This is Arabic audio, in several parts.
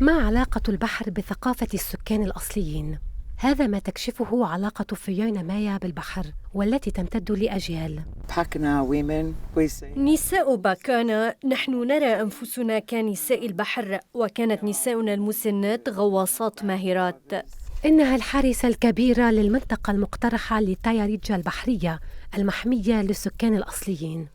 ما علاقة البحر بثقافة السكان الأصليين؟ هذا ما تكشفه علاقة فيونا مايا بالبحر والتي تمتد لأجيال. نساء باكانا، نحن نرى أنفسنا كنساء البحر، وكانت نساؤنا المسنات غواصات ماهرات. إنها الحارسة الكبيرة للمنطقة المقترحة لتاياريجا البحرية المحمية للسكان الأصليين.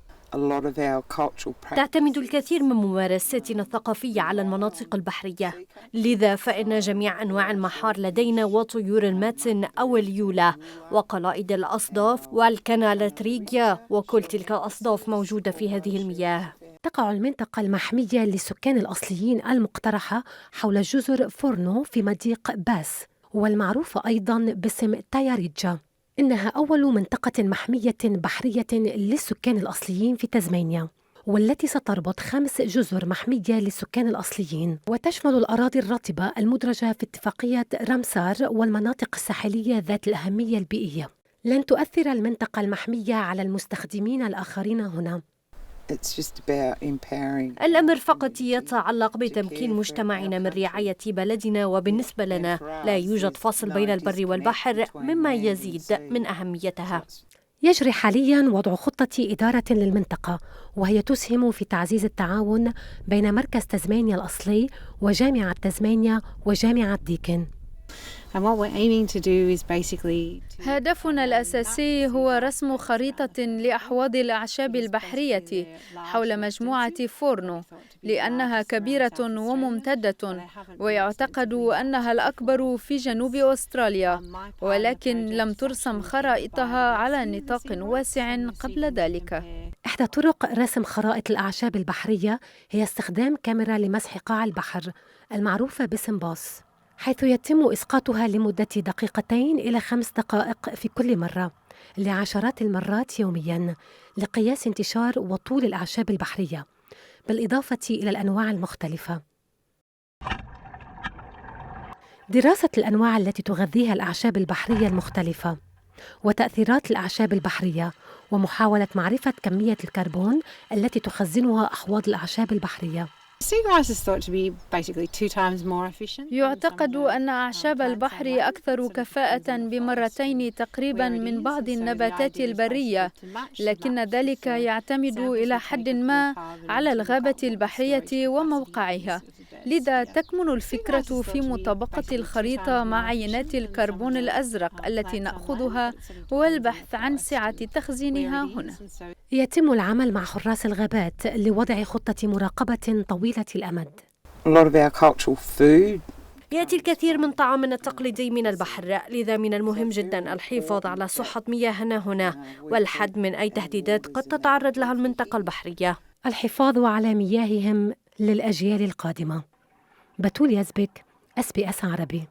تعتمد الكثير من ممارساتنا الثقافية على المناطق البحرية، لذا فإن جميع أنواع المحار لدينا وطيور الماتن أو اليولا وقلائد الأصداف والكنالاتريجيا، وكل تلك الأصداف موجودة في هذه المياه. تقع المنطقة المحمية للسكان الأصليين المقترحة حول جزر فورنو في مضيق باس، والمعروفة أيضاً باسم تاياريجا. إنها أول منطقة محمية بحرية للسكان الأصليين في تازمانيا، والتي ستربط 5 جزر محمية للسكان الأصليين، وتشمل الأراضي الرطبة المدرجة في اتفاقية رامسار والمناطق الساحلية ذات الأهمية البيئية. لن تؤثر المنطقة المحمية على المستخدمين الآخرين هنا. الأمر فقط يتعلق بتمكين مجتمعنا من رعاية بلدنا، وبالنسبة لنا لا يوجد فاصل بين البر والبحر، مما يزيد من أهميتها. يجري حالياً وضع خطة إدارة للمنطقة، وهي تسهم في تعزيز التعاون بين مركز تازمانيا الأصلي وجامعة تازمانيا وجامعة ديكن. هدفنا الأساسي هو رسم خريطة لأحواض الأعشاب البحرية حول مجموعة فورنو، لأنها كبيرة وممتدة، ويعتقد أنها الأكبر في جنوب أستراليا، ولكن لم ترسم خرائطها على نطاق واسع قبل ذلك. إحدى طرق رسم خرائط الأعشاب البحرية هي استخدام كاميرا لمسح قاع البحر المعروفة باسم باص، حيث يتم إسقاطها لمدة 2 إلى 5 دقائق في كل مرة لعشرات المرات يومياً لقياس انتشار وطول الأعشاب البحرية، بالإضافة إلى الأنواع المختلفة. دراسة الأنواع التي تغذيها الأعشاب البحرية المختلفة وتأثيرات الأعشاب البحرية، ومحاولة معرفة كمية الكربون التي تخزنها أحواض الأعشاب البحرية. يعتقد أن أعشاب البحر أكثر كفاءة ب2 تقريبا من بعض النباتات البرية، لكن ذلك يعتمد إلى حد ما على الغابة البحرية وموقعها. لذا تكمن الفكرة في مطابقة الخريطة مع عينات الكربون الأزرق التي نأخذها والبحث عن سعة تخزينها هنا. يتم العمل مع حراس الغابات لوضع خطة مراقبة طويلة الأمد. يأتي الكثير من طعامنا التقليدي من البحر، لذا من المهم جدا الحفاظ على صحة مياهنا هنا والحد من أي تهديدات قد تتعرض لها المنطقة البحرية. الحفاظ على مياههم للأجيال القادمة. بتول يزبك، SBS عربي.